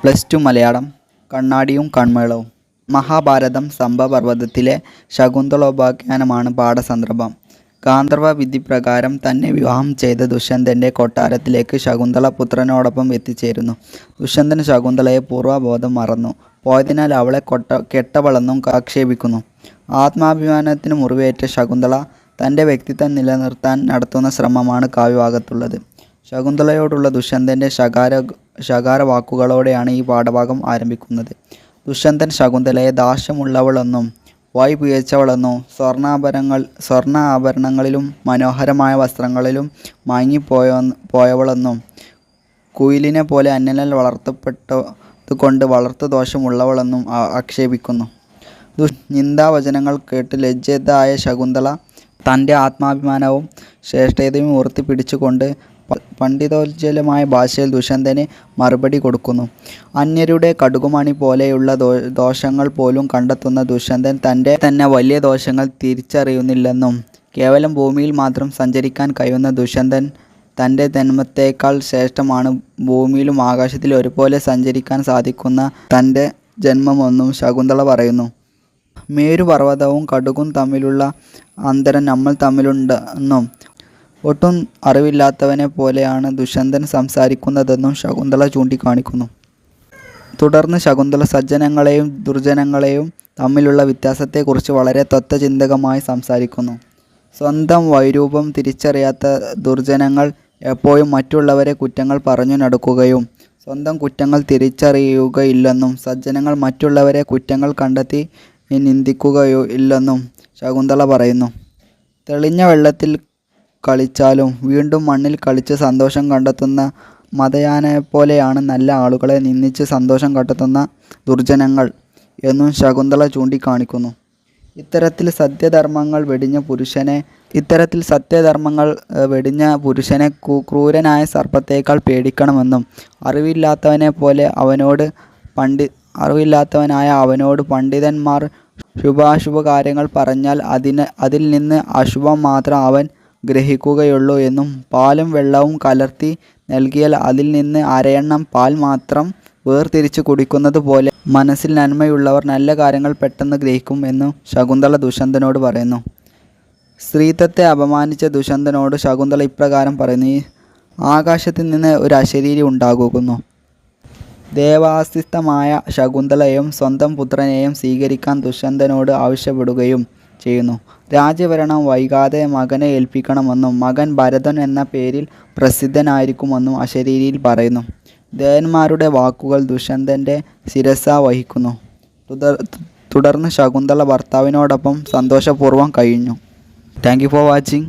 +2 മലയാളം കണ്ണാടിയും കൺമേളവും. മഹാഭാരതം സംഭവപർവ്വതത്തിലെ ശകുന്തളോപാഖ്യാനമാണ് പാഠസന്ദർഭം. ഗാന്ധർവ വിധിപ്രകാരം തന്നെ വിവാഹം ചെയ്ത ദുഷ്യന്തൻ്റെ കൊട്ടാരത്തിലേക്ക് ശകുന്തള പുത്രനോടൊപ്പം എത്തിച്ചേരുന്നു. ദുഷ്യന്തൻ ശകുന്തളയെ പൂർവ്വബോധം മറന്നു പോയതിനാൽ അവളെ കെട്ടവളെന്നും ആക്ഷേപിക്കുന്നു. ആത്മാഭിമാനത്തിന് മുറിവേറ്റ ശകുന്തള തൻ്റെ വ്യക്തിത്വം നിലനിർത്താൻ നടത്തുന്ന ശ്രമമാണ് കാവ്യഭാഗത്തുള്ളത്. ശകുന്തളയോടുള്ള ദുഷ്യന്തൻ്റെ ശകാരവാക്കുകളോടെയാണ് ഈ പാഠഭാഗം ആരംഭിക്കുന്നത്. ദുഷ്യന്തൻ ശകുന്തളയെ ദാസ്യമുള്ളവളെന്നും വായ് പിഴച്ചവളെന്നും സ്വർണ്ണ ആഭരണങ്ങളിലും മനോഹരമായ വസ്ത്രങ്ങളിലും മയങ്ങിപ്പോയവളെന്നും കുയിലിനെ പോലെ അന്യനാൽ വളർത്തപ്പെട്ടതുകൊണ്ട് വളർത്തുദോഷമുള്ളവളെന്നും ആക്ഷേപിക്കുന്നു. നിന്ദാവചനങ്ങൾ കേട്ട് ലജ്ജിതയായ ശകുന്തള തൻ്റെ ആത്മാഭിമാനവും ശ്രേഷ്ഠതയും ഉയർത്തിപ്പിടിച്ചുകൊണ്ട് പണ്ഡിതോജ്വലമായ ഭാഷയിൽ ദുഷ്യന്തന് മറുപടി കൊടുക്കുന്നു. അന്യരുടെ കടുകുമണി പോലെയുള്ള ദോഷങ്ങൾ പോലും കണ്ടെത്തുന്ന ദുഷ്യന്തൻ തൻ്റെ തന്നെ വലിയ ദോഷങ്ങൾ തിരിച്ചറിയുന്നില്ലെന്നും കേവലം ഭൂമിയിൽ മാത്രം സഞ്ചരിക്കാൻ കഴിയുന്ന ദുഷ്യന്തൻ തൻ്റെ ജന്മത്തേക്കാൾ ശ്രേഷ്ഠമാണ് ഭൂമിയിലും ആകാശത്തിലും ഒരുപോലെ സഞ്ചരിക്കാൻ സാധിക്കുന്ന തൻ്റെ ജന്മമെന്നും ശകുന്തള പറയുന്നു. മേരുപർവ്വതവും കടുകും തമ്മിലുള്ള അന്തരം നമ്മൾ തമ്മിലുണ്ടെന്നും ഒട്ടും അറിവില്ലാത്തവനെ പോലെയാണ് ദുഷ്യന്തൻ സംസാരിക്കുന്നതെന്നും ശകുന്തള ചൂണ്ടിക്കാണിക്കുന്നു. തുടർന്ന് ശകുന്തള സജ്ജനങ്ങളെയും ദുർജനങ്ങളെയും തമ്മിലുള്ള വ്യത്യാസത്തെക്കുറിച്ച് വളരെ തത്വചിന്തകമായി സംസാരിക്കുന്നു. സ്വന്തം വൈരൂപ്യം തിരിച്ചറിയാത്ത ദുർജനങ്ങൾ എപ്പോഴും മറ്റുള്ളവരെ കുറ്റങ്ങൾ പറഞ്ഞു നടക്കുകയും സ്വന്തം കുറ്റങ്ങൾ തിരിച്ചറിയുകയില്ലെന്നും സജ്ജനങ്ങൾ മറ്റുള്ളവരെ കുറ്റങ്ങൾ കണ്ടെത്തി നിന്ദിക്കുകയോ ഇല്ലെന്നും ശകുന്തള പറയുന്നു. തെളിഞ്ഞ വെള്ളത്തിൽ കളിച്ചാലും വീണ്ടും മണ്ണിൽ കളിച്ച് സന്തോഷം കണ്ടെത്തുന്ന മതയാനെപ്പോലെയാണ് നല്ല ആളുകളെ നിന്ദിച്ച് സന്തോഷം കണ്ടെത്തുന്ന ദുർജനങ്ങൾ എന്നും ശകുന്തള ചൂണ്ടിക്കാണിക്കുന്നു. ഇത്തരത്തിൽ സത്യധർമ്മങ്ങൾ വെടിഞ്ഞ ക്രൂരനായ സർപ്പത്തേക്കാൾ പേടിക്കണമെന്നും അറിവില്ലാത്തവനായ അവനോട് പണ്ഡിതന്മാർ ശുഭാശുഭ കാര്യങ്ങൾ പറഞ്ഞാൽ അതിൽ നിന്ന് അശുഭം മാത്രം അവൻ ഗ്രഹിക്കുകയുള്ളൂ എന്നും പാലും വെള്ളവും കലർത്തി നൽകിയാൽ അതിൽ നിന്ന് അരയെണ്ണം പാൽ മാത്രം വേർതിരിച്ച് കുടിക്കുന്നത് പോലെ മനസ്സിൽ നന്മയുള്ളവർ നല്ല കാര്യങ്ങൾ പെട്ടെന്ന് ഗ്രഹിക്കും എന്നും ശകുന്തള ദുഷ്യന്തനോട് പറയുന്നു. സ്ത്രീത്വത്തെ അപമാനിച്ച ദുഷ്യന്തനോട് ശകുന്തള ഇപ്രകാരം പറയുന്നു. ആകാശത്തിൽ നിന്ന് ഒരു അശരീരി ഉണ്ടാകുന്നു. ദേവാസ്ഥിതമായ ശകുന്തളയെയും സ്വന്തം പുത്രനെയും സ്വീകരിക്കാൻ ദുഷ്യന്തനോട് ആവശ്യപ്പെടുകയും ചെയ്യുന്നു. രാജ്യഭരണം വൈകാതെ മകനെ ഏൽപ്പിക്കണമെന്നും മകൻ ഭരതൻ എന്ന പേരിൽ പ്രസിദ്ധനായിരിക്കുമെന്നും അശരീരിയിൽ പറയുന്നു. ദേവന്മാരുടെ വാക്കുകൾ ദുഷ്യന്തൻ്റെ ശിരസ വഹിക്കുന്നു. തുടർന്ന് ശകുന്തള ഭർത്താവിനോടൊപ്പം സന്തോഷപൂർവ്വം കഴിഞ്ഞു. Thank you for watching.